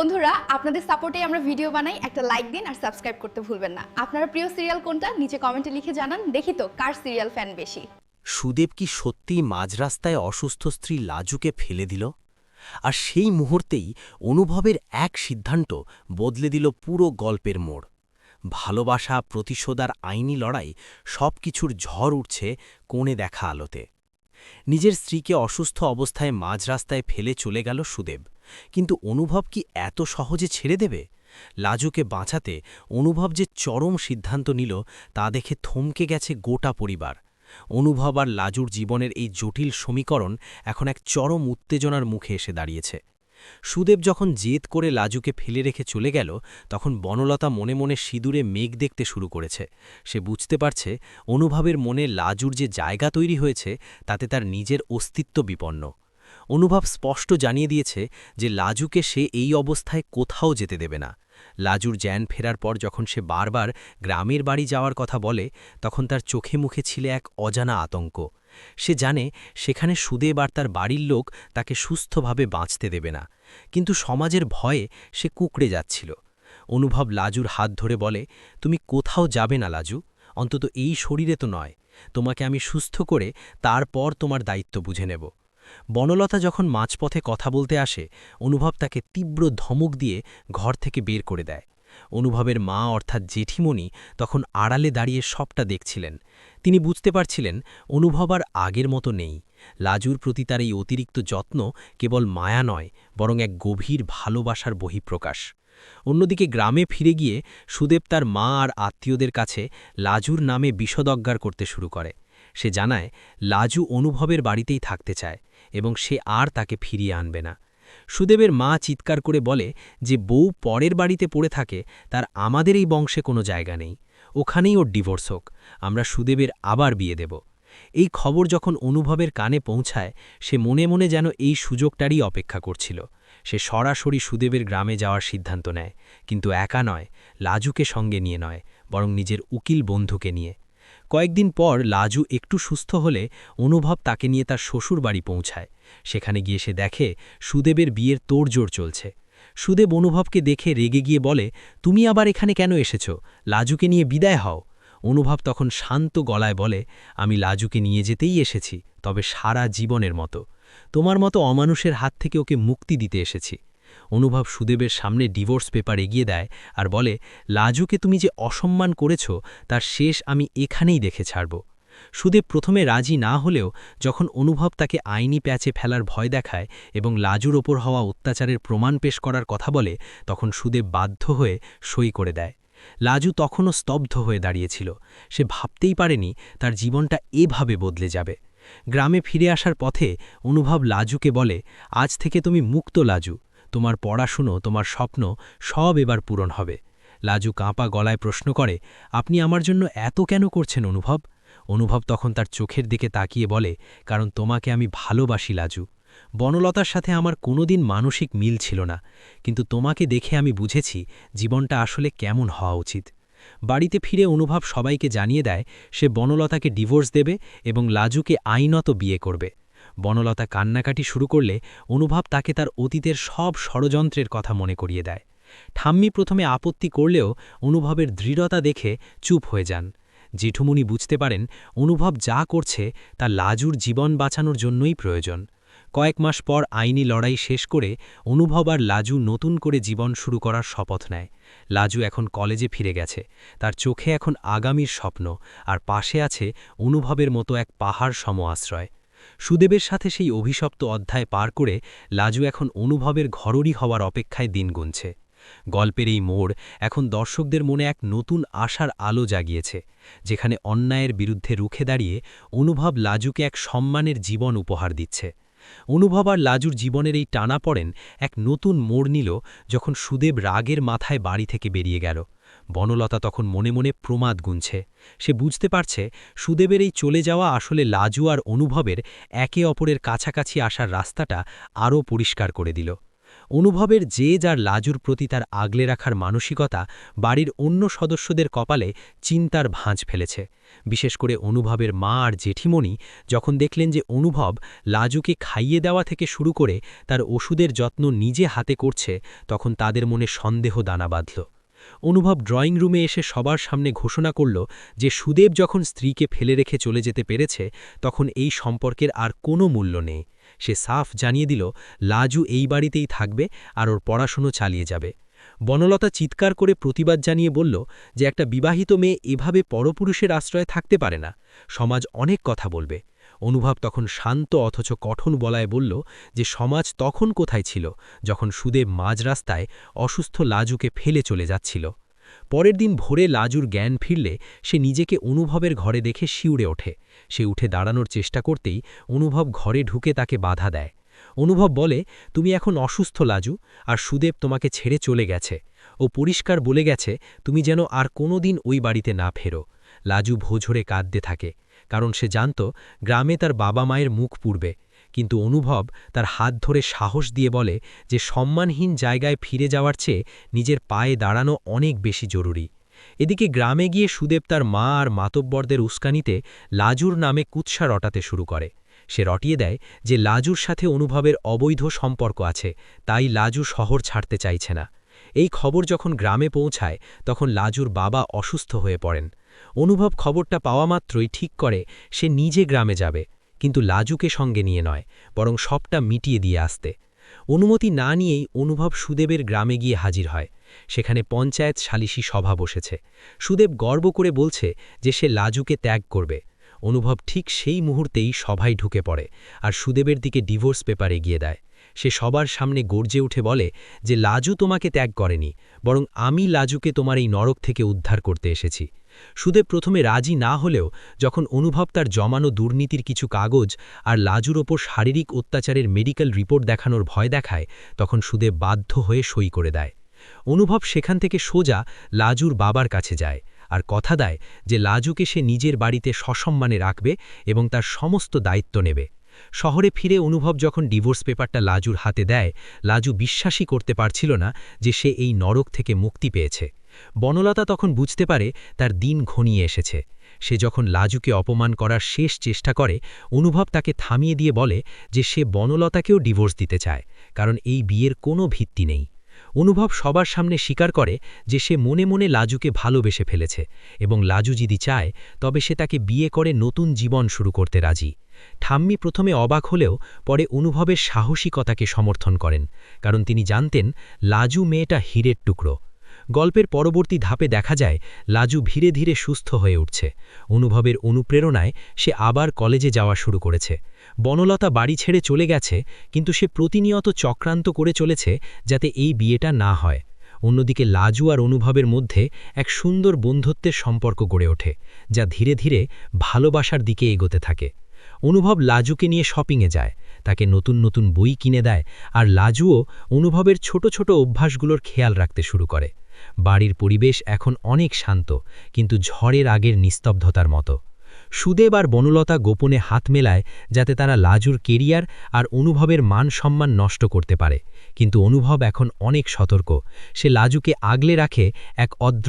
বন্ধুরা আপনাদের সাপোর্টে আমরা ভিডিও বানাই, একটা লাইক দিন আর সাবস্ক্রাইব করতে ভুলবেন না। আপনারা প্রিয় সিরিয়াল কোনটা নিচে কমেন্টে লিখে জানান, দেখি তো কার সিরিয়াল ফ্যান বেশি। সুদেব কি সত্যিই মাঝ রাস্তায় অসুস্থ স্ত্রী লাজুকে ফেলে দিল? আর সেই মুহূর্তেই অনুভবের এক সিদ্ধান্ত বদলে দিল পুরো গল্পের মোড়। ভালোবাসা, প্রতিশোধ আর আইনি লড়াই সবকিছুর ঝড় উঠছে কোণে দেখা আলোতে। নিজের স্ত্রীকে অসুস্থ অবস্থায় মাঝ রাস্তায় ফেলে চলে গেল সুদেব, কিন্তু অনুভব কি এত সহজে ছেড়ে দেবে? লাজুকে বাঁচাতে অনুভব যে চরম সিদ্ধান্ত নিল তা দেখে থমকে গেছে গোটা পরিবার। অনুভব আর লাজুর জীবনের এই জটিল সমীকরণ এখন এক চরম উত্তেজনার মুখে এসে দাঁড়িয়েছে। সুদেব যখন জেদ করে লাজুকে ফেলে রেখে চলে গেল, তখন বনলতা মনে মনে সিঁদুরে মেঘ দেখতে শুরু করেছে। সে বুঝতে পারছে অনুভবের মনে লাজুর যে জায়গা তৈরি হয়েছে তাতে তার নিজের অস্তিত্ব বিপন্ন। অনুভব স্পষ্ট জানিয়ে দিয়েছে যে লাজুকে সে এই অবস্থায় কোথাও যেতে দেবে না। লাজুর জ্ঞান ফেরার পর যখন সে বারবার গ্রামের বাড়ি যাওয়ার কথা বলে, তখন তার চোখে মুখে ছিল এক অজানা আতঙ্ক। সে জানে সেখানে সুদেব আর তার বাড়ির লোক তাকে সুস্থভাবে বাঁচতে দেবে না, কিন্তু সমাজের ভয়ে সে কুঁকড়ে যাচ্ছিল। অনুভব লাজুর হাত ধরে বলে, তুমি কোথাও যাবে না লাজু, অন্তত এই শরীরে তো নয়। তোমাকে আমি সুস্থ করে তারপর তোমার দায়িত্ব বুঝে নেব। বনলতা যখন মাঝপথে কথা বলতে আসে, অনুভব তাকে তীব্র ধমক দিয়ে ঘর থেকে বের করে দেয়। অনুভবের মা অর্থাৎ জেঠিমণি তখন আড়ালে দাঁড়িয়ে সবটা দেখছিলেন। তিনি বুঝতে পারছিলেন অনুভব আর আগের মতো নেই। লাজুর প্রতি তার এই অতিরিক্ত যত্ন কেবল মায়া নয়, বরং এক গভীর ভালোবাসার বহিঃপ্রকাশ। অন্যদিকে গ্রামে ফিরে গিয়ে সুদেব তার মা আর আত্মীয়দের কাছে লাজুর নামে বিষদজ্ঞার করতে শুরু করে। সে জানায় লাজু অনুভবের বাড়িতেই থাকতে চায় এবং সে আর তাকে ফিরিয়ে আনবে না। সুদেবের মা চিৎকার করে বলে যে বউ পরের বাড়িতে পড়ে থাকে, তার আমাদের এই বংশে কোনো জায়গা নেই। ওখানেই ওর ডিভোর্স হোক, আমরা সুদেবের আবার বিয়ে দেব। এই খবর যখন অনুভবের কানে পৌঁছায়, সে মনে মনে যেন এই সুযোগটারই অপেক্ষা করছিল। সে সরাসরি সুদেবের গ্রামে যাওয়ার সিদ্ধান্ত নেয়, কিন্তু একা নয়, লাজুকে সঙ্গে নিয়ে নয়, বরং নিজের উকিল বন্ধুকে নিয়ে। কয়েকদিন পর লাজু একটু সুস্থ হলে অনুভব তাকে নিয়ে তার শ্বশুর বাড়ি পৌঁছায়। সেখানে গিয়ে সে দেখে সুদেবের বিয়ের তোড়জোড় চলছে। সুদেব অনুভবকে দেখে রেগে গিয়ে বলে, তুমি আবার এখানে কেন এসেছ? লাজুকে নিয়ে বিদায় হও। অনুভব তখন শান্ত গলায় বলে, আমি লাজুকে নিয়ে যেতেই এসেছি, তবে সারা জীবনের মতো। তোমার মতো অমানুষের হাত থেকে ওকে মুক্তি দিতে এসেছি। অনুভব সুদেবের সামনে ডিভোর্স পেপার এগিয়ে দেয় আর বলে, লাজুকে তুমি যে অসম্মান করেছ তার শেষ আমি এখানেই দেখে ছাড়ব। সুদেব প্রথমে রাজি না হলেও যখন অনুভব তাকে আইনি প্যাচে ফেলার ভয় দেখায় এবং লাজুর ওপর হওয়া অত্যাচারের প্রমাণ পেশ করার কথা বলে, তখন সুদেব বাধ্য হয়ে সই করে দেয়। লাজু তখনও স্তব্ধ হয়ে দাঁড়িয়েছিল। সে ভাবতেই পারেনি তার জীবনটা এভাবে বদলে যাবে। গ্রামে ফিরে আসার পথে অনুভব লাজুকে বলে, আজ থেকে তুমি মুক্ত লাজু, তোমার পড়াশুনো, তোমার স্বপ্ন সব এবার পূরণ হবে। লাজু কাঁপা গলায় প্রশ্ন করে, আপনি আমার জন্য এত কেন করছেন অনুভব? অনুভব তখন তার চোখের দিকে তাকিয়ে বলে, কারণ তোমাকে আমি ভালোবাসি লাজু। বনলতার সাথে আমার কোনোদিন মানসিক মিল ছিল না, কিন্তু তোমাকে দেখে আমি বুঝেছি জীবনটা আসলে কেমন হওয়া উচিত। বাড়িতে ফিরে অনুভব সবাইকে জানিয়ে দেয় সে বনলতাকে ডিভোর্স দেবে এবং লাজুকে আইনত বিয়ে করবে। বনলতা কান্নাকাটি শুরু করলে অনুভব তাকে তার অতীতের সব ষড়যন্ত্রের কথা মনে করিয়ে দেয়। ঠাম্মি প্রথমে আপত্তি করলেও অনুভবের দৃঢ়তা দেখে চুপ হয়ে যান। জেঠুমুনি বুঝতে পারেন অনুভব যা করছে তা লাজুর জীবন বাঁচানোর জন্যই প্রয়োজন। কয়েক মাস পর আইনি লড়াই শেষ করে অনুভব আর লাজু নতুন করে জীবন শুরু করার শপথ নেয়। লাজু এখন কলেজে ফিরে গেছে, তার চোখে এখন আগামীর স্বপ্ন, আর পাশে আছে অনুভবের মতো এক পাহাড় সম আশ্রয়। সুদেবের সাথে সেই অভিশপ্ত অধ্যায় পার করে লাজু এখন অনুভবের ঘরোরি হওয়ার অপেক্ষায় দিন গুনছে। গল্পের এই মোড় এখন দর্শকদের মনে এক নতুন আশার আলো জাগিয়েছে, যেখানে অন্যায়ের বিরুদ্ধে রুখে দাঁড়িয়ে অনুভব লাজুকে এক সম্মানের জীবন উপহার দিচ্ছে। অনুভব আর লাজুর জীবনের এই টানাপড়েন এক নতুন মোড় নিল যখন সুদেব রাগের মাথায় বাড়ি থেকে বেরিয়ে গেল। বনলতা তখন মনে মনে প্রমাদ গুনছে। সে বুঝতে পারছে সুদেবের এই চলে যাওয়া আসলে লাজু আর অনুভবের একে অপরের কাছাকাছি আসার রাস্তাটা আরও পরিষ্কার করে দিল। অনুভবের যে যার লাজুর প্রতি তার আগলে রাখার মানসিকতা বাড়ির অন্য সদস্যদের কপালে চিন্তার ভাঁজ ফেলেছে। বিশেষ করে অনুভবের মা আর জেঠিমণি যখন দেখলেন যে অনুভব লাজুকে খাইয়ে দেওয়া থেকে শুরু করে তার ওষুধের যত্ন নিজে হাতে করছে, তখন তাদের মনে সন্দেহ দানা বাঁধল। অনুভব ড্রয়িং রুমে এসে সবার সামনে ঘোষণা করল যে সুদেব যখন স্ত্রীকে ফেলে রেখে চলে যেতে পেরেছে, তখন এই সম্পর্কের আর কোনো মূল্য নেই। সে সাফ জানিয়ে দিল লাজু এই বাড়িতেই থাকবে আর ওর পড়াশুনো চালিয়ে যাবে। বনলতা চিৎকার করে প্রতিবাদ জানিয়ে বলল যে একটা বিবাহিত মেয়ে এভাবে পরপুরুষের আশ্রয়ে থাকতে পারে না, সমাজ অনেক কথা বলবে। অনুভব তখন শান্ত অথচ কঠোর বলায় বলল যে সমাজ তখন কোথায় ছিল যখন সুদেব মাঝ রাস্তায় অসুস্থ লাজুকে ফেলে চলে যাচ্ছিল। পরের দিন ভোরে লাজুর জ্ঞান ফিরলে সে নিজেকে অনুভবের ঘরে দেখে শিউরে ওঠে। সে উঠে দাঁড়ানোর চেষ্টা করতেই অনুভব ঘরে ঢুকে তাকে বাধা দেয়। অনুভব বলে, তুমি এখন অসুস্থ লাজু, আর সুদেব তোমাকে ছেড়ে চলে গেছে। ও পরিষ্কার বলে গেছে তুমি যেন আর কোনোদিন ওই বাড়িতে না ফেরো। লাজু ভোঝরে কাঁদতে থাকে, কারণ সে জানত গ্রামে তার বাবা মায়ের মুখ পুড়বে। কিন্তু অনুভব তার হাত ধরে সাহস দিয়ে বলে যে সম্মানহীন জায়গায় ফিরে যাওয়ার চেয়ে নিজের পায়ে দাঁড়ানো অনেক বেশি জরুরি। এদিকে গ্রামে গিয়ে সুদেব তার মা আর মাতব্বরদের উস্কানিতে লাজুর নামে কুৎসা রটাতে শুরু করে। সে রটিয়ে দেয় যে লাজুর সাথে অনুভবের অবৈধ সম্পর্ক আছে, তাই লাজু শহর ছাড়তে চাইছে না। এই খবর যখন গ্রামে পৌঁছায় তখন লাজুর বাবা অসুস্থ হয়ে পড়েন। অনুভব খবরটা পাওয়া মাত্রই ঠিক করে সে নিজে গ্রামে যাবে, কিন্তু লাজুকে সঙ্গে নিয়ে নয়, বরং সবটা মিটিয়ে দিয়ে আসতে। অনুমতি না নিয়েই অনুভব সুদেবের গ্রামে গিয়ে হাজির হয়। সেখানে পঞ্চায়েত সালিশি সভা বসেছে। সুদেব গর্ব করে বলছে যে সে লাজুকে ত্যাগ করবে। অনুভব ঠিক সেই মুহূর্তেই সভায় ঢুকে পড়ে আর সুদেবের দিকে ডিভোর্স পেপার এগিয়ে দেয়। সে সবার সামনে গর্জে উঠে বলে যে লাজু তোমাকে ত্যাগ করেনি, বরং আমি লাজুকে তোমার এই নরক থেকে উদ্ধার করতে এসেছি। সুদেব প্রথমে রাজি না হলেও যখন অনুভব তার জমানো দুর্নীতির কিছু কাগজ আর লাজুর ওপর শারীরিক অত্যাচারের মেডিকেল রিপোর্ট দেখানোর ভয় দেখায়, তখন সুদেব বাধ্য হয়ে সই করে দেয়। অনুভব সেখান থেকে সোজা লাজুর বাবার কাছে যায় আর কথা দেয় যে লাজুকে সে নিজের বাড়িতে সসম্মানে রাখবে এবং তার সমস্ত দায়িত্ব নেবে। শহরে ফিরে অনুভব যখন ডিভোর্স পেপারটা লাজুর হাতে দেয়, লাজু বিশ্বাসই করতে পারছিল না যে সে এই নরক থেকে মুক্তি পেয়েছে। বনলতা তখন বুঝতে পারে তার দিন ঘনিয়ে এসেছে। সে যখন লাজুকে অপমান করার শেষ চেষ্টা করে, অনুভব তাকে থামিয়ে দিয়ে বলে যে সে বনলতাকেও ডিভোর্স দিতে চায়, কারণ এই বিয়ের কোনো ভিত্তি নেই। অনুভব সবার সামনে স্বীকার করে যে সে মনে মনে লাজুকে ভালোবেসে ফেলেছে এবং লাজু যদি চায় তবে সে তাকে বিয়ে করে নতুন জীবন শুরু করতে রাজি। ঠাম্মি প্রথমে অবাক হলেও পরে অনুভবের সাহসিকতাকে সমর্থন করেন, কারণ তিনি জানতেন লাজু মেয়েটা হীরের টুকরো। গল্পের পরবর্তী ধাপে দেখা যায় লাজু ধীরে ধীরে সুস্থ হয়ে উঠছে। অনুভবের অনুপ্রেরণায় সে আবার কলেজে যাওয়া শুরু করেছে। বনলতা বাড়ি ছেড়ে চলে গেছে, কিন্তু সে প্রতিনিয়ত চক্রান্ত করে চলেছে যাতে এই বিয়েটা না হয়। অন্যদিকে লাজু আর অনুভবের মধ্যে এক সুন্দর বন্ধুত্বের সম্পর্ক গড়ে ওঠে, যা ধীরে ধীরে ভালোবাসার দিকে এগোতে থাকে। অনুভব লাজুকে নিয়ে শপিংয়ে যায়, তাকে নতুন নতুন বই কিনে দেয়, আর লাজুও অনুভবের ছোট ছোট অভ্যাসগুলোর খেয়াল রাখতে শুরু করে। বাড়ির পরিবেশ এখন অনেক শান্ত, কিন্তু ঝড়ের আগের নিস্তব্ধতার মতো। সুদেব আর বনলতা গোপনে হাত মেলায় যাতে তারা লাজুর কেরিয়ার আর অনুভবের মান সম্মান নষ্ট করতে পারে, কিন্তু অনুভব এখন অনেক সতর্ক। সে লাজুকে আগলে রাখে এক অদ্র